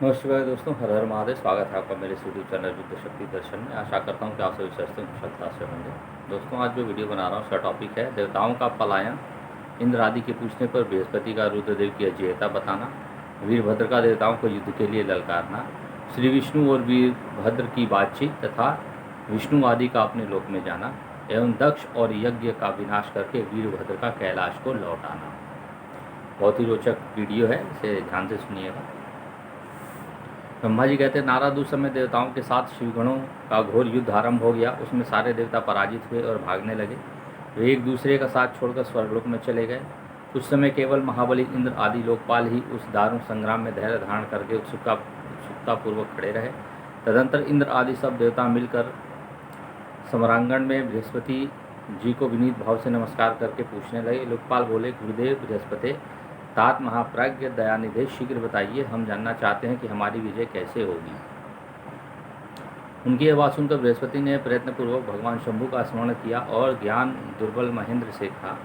नमस्कार दोस्तों, हर हर महादेव। स्वागत है आपका मेरे यूट्यूब चैनल युद्ध शक्ति दर्शन में। आशा करता हूँ कि आप सभी स्वस्थ कुशलता से होंगे। दोस्तों, आज जो वीडियो बना रहा हूँ उसका टॉपिक है देवताओं का पलायन। इंद्र आदि के पूछने पर बृहस्पति का रुद्रदेव की अजेयता बताना, वीरभद्र का देवताओं को युद्ध के लिए ललकारना, श्री विष्णु और वीरभद्र की बातचीत तथा विष्णु आदि का अपने लोक में जाना एवं दक्ष और यज्ञ का विनाश करके वीरभद्र का कैलाश को लौटाना। बहुत ही रोचक वीडियो है, इसे ध्यान से सुनिएगा। ब्रह्मा जी कहते हैं, नारद उस समय देवताओं के साथ शिवगणों का घोर युद्ध आरंभ हो गया। उसमें सारे देवता पराजित हुए और भागने लगे। वे एक दूसरे का साथ छोड़कर स्वर्गलोक में चले गए। उस समय केवल महाबली इंद्र आदि लोकपाल ही उस दारुण संग्राम में धैर्य धारण करके उत्सुकतापूर्वक खड़े रहे। तदंतर इंद्र आदि सब देवता मिलकर समरांगण में बृहस्पति जी को विनीत भाव से नमस्कार करके पूछने लगे। लोकपाल बोले, गुरुदेव बृहस्पति, तात महाप्राज्ञ दयानिधे, शीघ्र बताइए, हम जानना चाहते हैं कि हमारी विजय कैसे होगी। उनकी यह बात सुनकर बृहस्पति ने प्रयत्नपूर्वक भगवान शंभु का स्मरण किया और ज्ञान दुर्बल महेंद्र से कहा।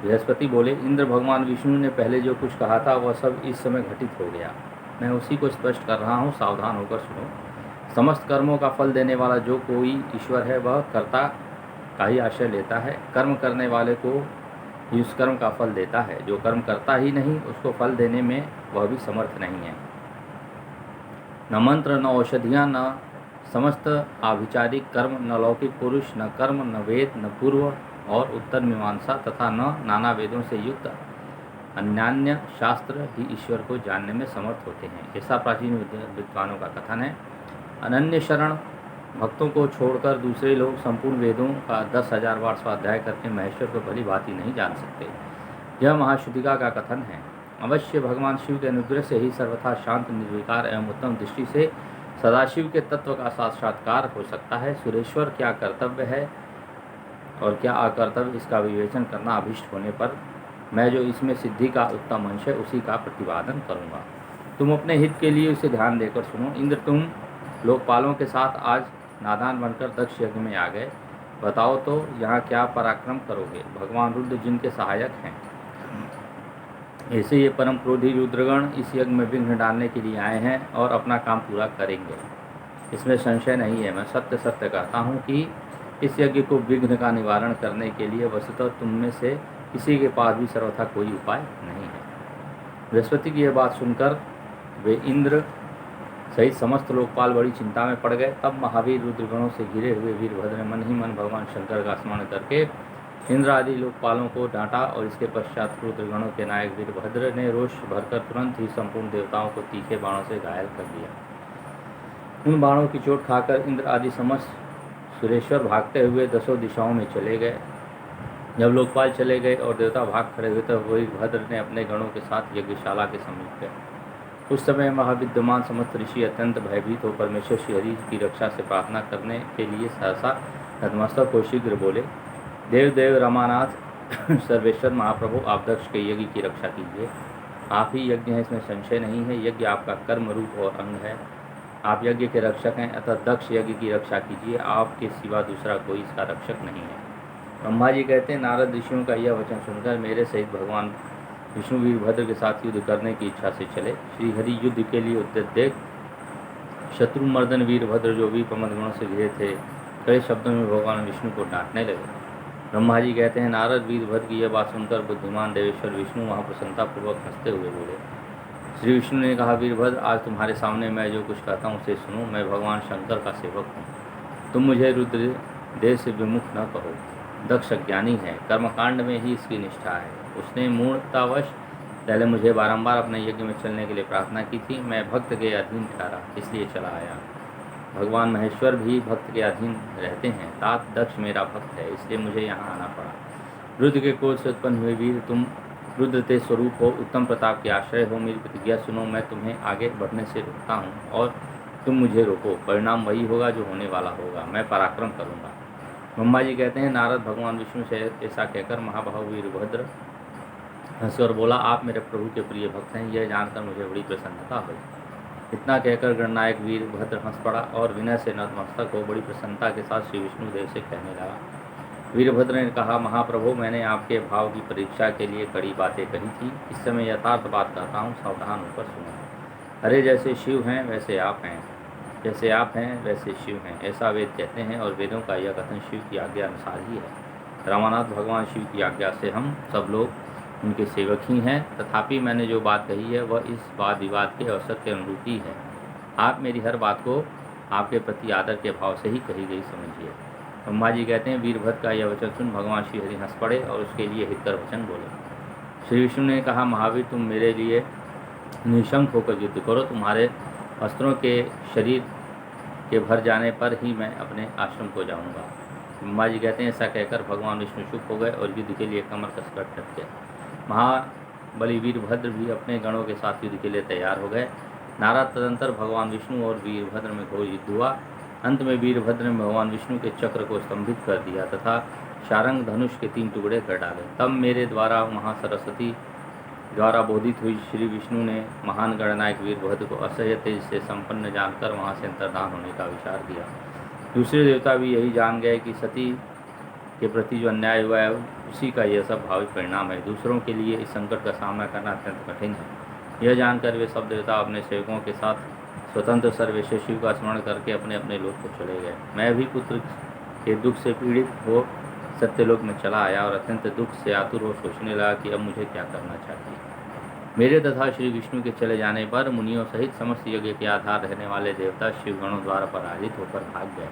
बृहस्पति बोले, इंद्र भगवान विष्णु ने पहले जो कुछ कहा था वह सब इस समय घटित हो गया। मैं उसी को स्पष्ट कर रहा हूँ, सावधान होकर सुनो। समस्त कर्मों का फल देने वाला जो कोई ईश्वर है वह कर्ता का ही आश्रय लेता है। कर्म करने वाले को ही उस कर्म का फल देता है। जो कर्म करता ही नहीं उसको फल देने में वह भी समर्थ नहीं है। न मंत्र, न औषधियाँ, न समस्त आभिचारिक कर्म, न लौकिक पुरुष, न कर्म, न वेद, न पूर्व और उत्तर मीमांसा तथा न नाना वेदों से युक्त अन्यान्य शास्त्र ही ईश्वर को जानने में समर्थ होते हैं। ऐसा प्राचीन विद्वानों का कथन है। अनन्य शरण भक्तों को छोड़कर दूसरे लोग संपूर्ण वेदों का 10,000 बार स्वाध्याय करके महेश्वर को भली भांति नहीं जान सकते। यह महाशुद्धिका का कथन है। अवश्य भगवान शिव के अनुग्रह से ही सर्वथा शांत, निर्विकार एवं उत्तम दृष्टि से सदाशिव के तत्व का साक्षात्कार हो सकता है। सुरेश्वर क्या कर्तव्य है और क्या अकर्तव्य, इसका विवेचन करना अभिष्ट होने पर मैं जो इसमें सिद्धि का उत्तम अंश है उसी का प्रतिपादन करूँगा। तुम अपने हित के लिए उसे ध्यान देकर सुनो। इंद्र, तुम लोकपालों के साथ आज नादान बनकर दक्ष यज्ञ में आ गए। बताओ तो यहाँ क्या पराक्रम करोगे। भगवान रुद्र जिनके सहायक हैं, ऐसे ये परम क्रोधी रुद्रगण इस यज्ञ में विघ्न डालने के लिए आए हैं और अपना काम पूरा करेंगे, इसमें संशय नहीं है। मैं सत्य सत्य कहता हूँ कि इस यज्ञ को विघ्न का निवारण करने के लिए वस्तुतः तुम में से किसी के पास भी सर्वथा कोई उपाय नहीं है। बृहस्पति की यह बात सुनकर वे इंद्र सहित समस्त लोकपाल बड़ी चिंता में पड़ गए। तब महावीर रुद्रगणों से घिरे हुए वीरभद्र ने मन ही मन भगवान शंकर का स्मरण करके इंद्र आदि लोकपालों को डांटा और इसके पश्चात रुद्रगणों के नायक वीरभद्र ने रोष भरकर तुरंत ही संपूर्ण देवताओं को तीखे बाणों से घायल कर दिया। उन बाणों की चोट खाकर इंद्र आदि समस्त सुरेश्वर भागते हुए 10 दिशाओं में चले गए। जब लोकपाल चले गए और देवता भाग खड़े हुए तब वीरभद्र ने अपने गणों के साथ यज्ञशाला के समीप गए। उस समय महाविद्यमान समस्त ऋषि अत्यंत भयभीत हो परमेश्वर श्री हरि की रक्षा से प्रार्थना करने के लिए सहसा नतमस्तक हो शीघ्र बोले, देव देव रमानाथ सर्वेश्वर महाप्रभु, आप दक्ष के यज्ञ की रक्षा कीजिए। आप ही यज्ञ हैं, इसमें संशय नहीं है। यज्ञ आपका कर्म रूप और अंग है। आप यज्ञ के रक्षक हैं, अतः दक्ष यज्ञ की रक्षा कीजिए। आपके सिवा दूसरा कोई इसका रक्षक नहीं है। ब्रह्मा जी कहते हैं, नारद ऋषियों का यह वचन सुनकर मेरे सहित भगवान विष्णु वीरभद्र के साथ युद्ध करने की इच्छा से चले। श्री हरि युद्ध के लिए उद्यत देख शत्रुमर्दन वीरभद्र, जो वीर प्रमदगणों से घिरे थे, कई शब्दों में भगवान विष्णु को डांटने लगे। ब्रह्मा जी कहते हैं, नारद वीरभद्र की यह बात सुनकर बुद्धिमान देवेश्वर विष्णु वहाँ प्रसन्नतापूर्वक हंसते हुए बोले। श्री विष्णु ने कहा, वीरभद्र, आज तुम्हारे सामने मैं जो कुछ कहता हूँ उसे सुनो। मैं भगवान शंकर का सेवक हूँ। तुम मुझे रुद्र देह से विमुख न कहो। दक्ष ज्ञानी है, कर्मकांड में ही इसकी निष्ठा है। उसने मूर्तावश पहले मुझे बारंबार अपने यज्ञ में चलने के लिए प्रार्थना की थी। मैं भक्त के अधीन ठहरा, इसलिए चला आया। भगवान महेश्वर भी भक्त के अधीन रहते हैं। तात दक्ष मेरा भक्त है, इसलिए मुझे यहाँ आना पड़ा। रुद्र के क्रोध से उत्पन्न हुए वीर, तुम रुद्र ते स्वरूप हो, उत्तम प्रताप के आश्रय हो। मेरी प्रतिज्ञा सुनो, मैं तुम्हें आगे बढ़ने से रोकता हूँ और तुम मुझे रोको। परिणाम वही होगा जो होने वाला होगा। मैं पराक्रम करूँगा। ब्रह्मा जी कहते हैं, नारद भगवान विष्णु से ऐसा कहकर महाबाहु वीरभद्र हंसकर बोला, आप मेरे प्रभु के प्रिय भक्त हैं, यह जानकर मुझे बड़ी प्रसन्नता हुई। इतना कहकर गणनायक वीरभद्र हंस पड़ा और विनय से नतमस्तक हो बड़ी प्रसन्नता के साथ श्री विष्णुदेव से कहने लगा, वीरभद्र ने कहा, महाप्रभु, मैंने आपके भाव की परीक्षा के लिए कड़ी बातें कही थी। इस समय यथार्थ बात कहता हूँ, सावधान होकर सुनो। अरे जैसे शिव हैं वैसे आप हैं, जैसे आप हैं वैसे शिव हैं, ऐसा वेद कहते हैं और वेदों का यह कथन शिव की आज्ञा अनुसार ही है। रामानाथ, भगवान शिव की आज्ञा से हम सब लोग उनके सेवक ही हैं। तथापि मैंने जो बात कही है वह इस वाद विवाद के अवसर के अनुरूप ही है। आप मेरी हर बात को आपके प्रति आदर के भाव से ही कही गई समझिए। ब्रह्मा जी कहते हैं, वीरभद्र का यह वचन सुन भगवान श्री हरि हंस पड़े और उसके लिए हितकर वचन बोले। श्री विष्णु ने कहा, महावीर, तुम मेरे लिए निशंक होकर युद्ध करो। तुम्हारे वस्त्रों के शरीर के भर जाने पर ही मैं अपने आश्रम को जाऊंगा। ब्रह्मा जी कहते हैं, ऐसा कहकर भगवान विष्णु चुप हो गए और युद्ध के लिए कमर कसकर डट गए। महाबली वीरभद्र भी अपने गणों के साथ युद्ध के लिए तैयार हो गए। नारद तदंतर भगवान विष्णु और वीरभद्र में घोर युद्ध हुआ। अंत में वीरभद्र ने भगवान विष्णु के चक्र को स्तंभित कर दिया तथा शारंग धनुष के 3 टुकड़े कर डाले। तब मेरे द्वारा महासरस्वती द्वारा बोधित हुई श्री विष्णु ने महान गणनायक वीरभद्र को असह्य तेज से संपन्न जानकर वहां से अंतर्धान होने का विचार दिया। दूसरे देवता भी यही जान गए कि सती के प्रति जो अन्याय हुआ है उसी का यह सब भावी परिणाम है। दूसरों के लिए इस संकट का सामना करना अत्यंत कठिन है। यह जानकर वे सब देवता अपने सेवकों के साथ स्वतंत्र सर्वेश्वर शिव का स्मरण करके अपने अपने लोक को चले गए। मैं भी पुत्र के दुख से पीड़ित हो सत्यलोक में चला आया और अत्यंत दुख से आतुर हो सोचने लगा कि अब मुझे क्या करना चाहिए। मेरे तथा श्री विष्णु के चले जाने पर मुनियों सहित समस्त यज्ञ के आधार रहने वाले देवता शिवगणों द्वारा पराजित होकर भाग गए।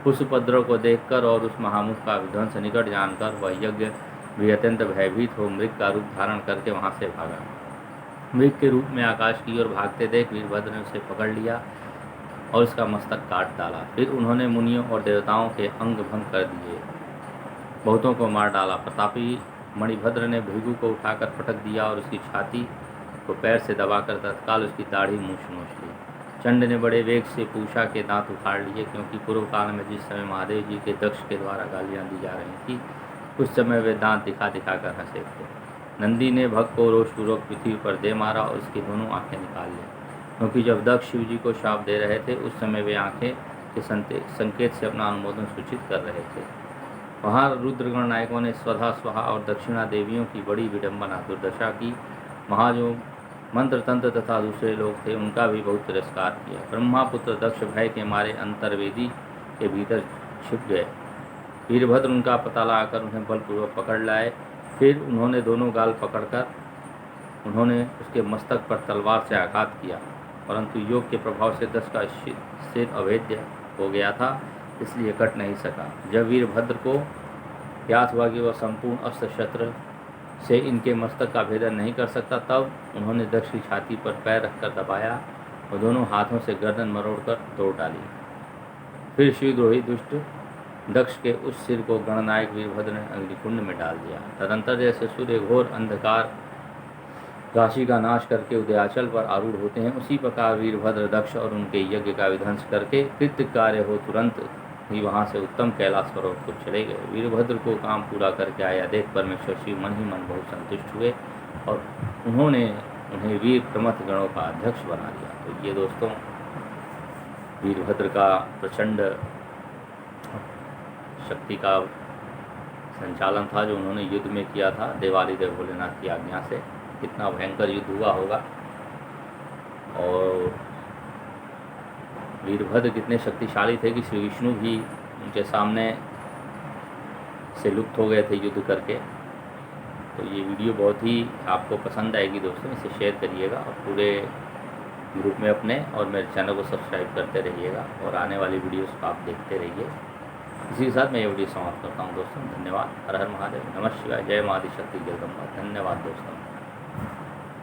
उस उपद्रव को देखकर और उस महामुख का विध्वंस निकट जानकर वह यज्ञ भी अत्यंत भयभीत हो मृग का रूप धारण करके वहां से भागा। मृग के रूप में आकाश की ओर भागते देख वीरभद्र ने उसे पकड़ लिया और उसका मस्तक काट डाला। फिर उन्होंने मुनियों और देवताओं के अंग भंग कर दिए, बहुतों को मार डाला। प्रतापी मणिभद्र ने भृगु को उठाकर पटक दिया और उसकी छाती को पैर से दबाकर तत्काल उसकी दाढ़ी मूछ नोच ली। चंड ने बड़े वेग से पूषा के दांत उखाड़ लिए, क्योंकि पूर्व काल में जिस समय महादेव जी के दक्ष के द्वारा गालियाँ दी जा रही थी उस समय वे दांत दिखा दिखा कर हंसे थे। नंदी ने भक्त को रोषपूर्वक पृथ्वी पर दे मारा और उसकी दोनों आंखें निकाल ली, क्योंकि जब दक्ष शिव जी को शाप दे रहे थे उस समय वे आंखें के संकेत से अपना अनुमोदन सूचित कर रहे थे। वहाँ रुद्रगण नायकों ने स्वधा स्वाहा और दक्षिणा देवियों की बड़ी विडंबना दुर्दशा की। वहाँ जो मंत्र तंत्र तथा दूसरे लोग थे उनका भी बहुत तिरस्कार किया। ब्रह्मापुत्र दक्ष भय के मारे अंतर्वेदी के भीतर छिप गए। वीरभद्र उनका पता लगाकर उन्हें बलपूर्वक पकड़ लाए। फिर उन्होंने दोनों गाल पकड़कर उन्होंने उसके मस्तक पर तलवार से आघात किया, परंतु योग के प्रभाव से दक्ष का सिर अभेद्य हो गया था, इसलिए कट नहीं सका। जब वीरभद्र को ज्ञात हुआ कि वह संपूर्ण अस्त्र शस्त्र से इनके मस्तक का भेदन नहीं कर सकता, तब उन्होंने दक्ष की छाती पर पैर रखकर दबाया और दोनों हाथों से गर्दन मरोड़कर तोड़ डाली। फिर शिवद्रोही दुष्ट दक्ष के उस सिर को गणनायक वीरभद्र ने अग्निकुंड में डाल दिया। तदंतर जैसे सूर्य घोर अंधकार राशि का नाश करके उदयाचल पर आरूढ़ होते हैं, उसी प्रकार वीरभद्र दक्ष और उनके यज्ञ का विध्वंस करके कृत्य कार्य हो तुरंत ही वहाँ से उत्तम कैलाश पर्वत को चले गए। वीरभद्र को काम पूरा करके आया देख परमेश्वर शिव मन ही मन बहुत संतुष्ट हुए और उन्होंने उन्हें वीर प्रमथ गणों का अध्यक्ष बना दिया। तो ये दोस्तों वीरभद्र का प्रचंड शक्ति का संचालन था जो उन्होंने युद्ध में किया था देवाली देव भोलेनाथ की आज्ञा से। कितना भयंकर युद्ध हुआ होगा और वीरभद्र कितने शक्तिशाली थे कि श्री विष्णु भी उनके सामने से लुप्त हो गए थे युद्ध करके। तो ये वीडियो बहुत ही आपको पसंद आएगी दोस्तों, इसे शेयर करिएगा और पूरे ग्रुप में अपने और मेरे चैनल को सब्सक्राइब करते रहिएगा और आने वाली वीडियोस को आप देखते रहिए। इसी के साथ मैं ये वीडियो समाप्त करता हूँ दोस्तों। धन्यवाद। हर हर महादेव। नमः शिवाय। जय माँ आदिशक्ति जगदम्बा। धन्यवाद दोस्तों।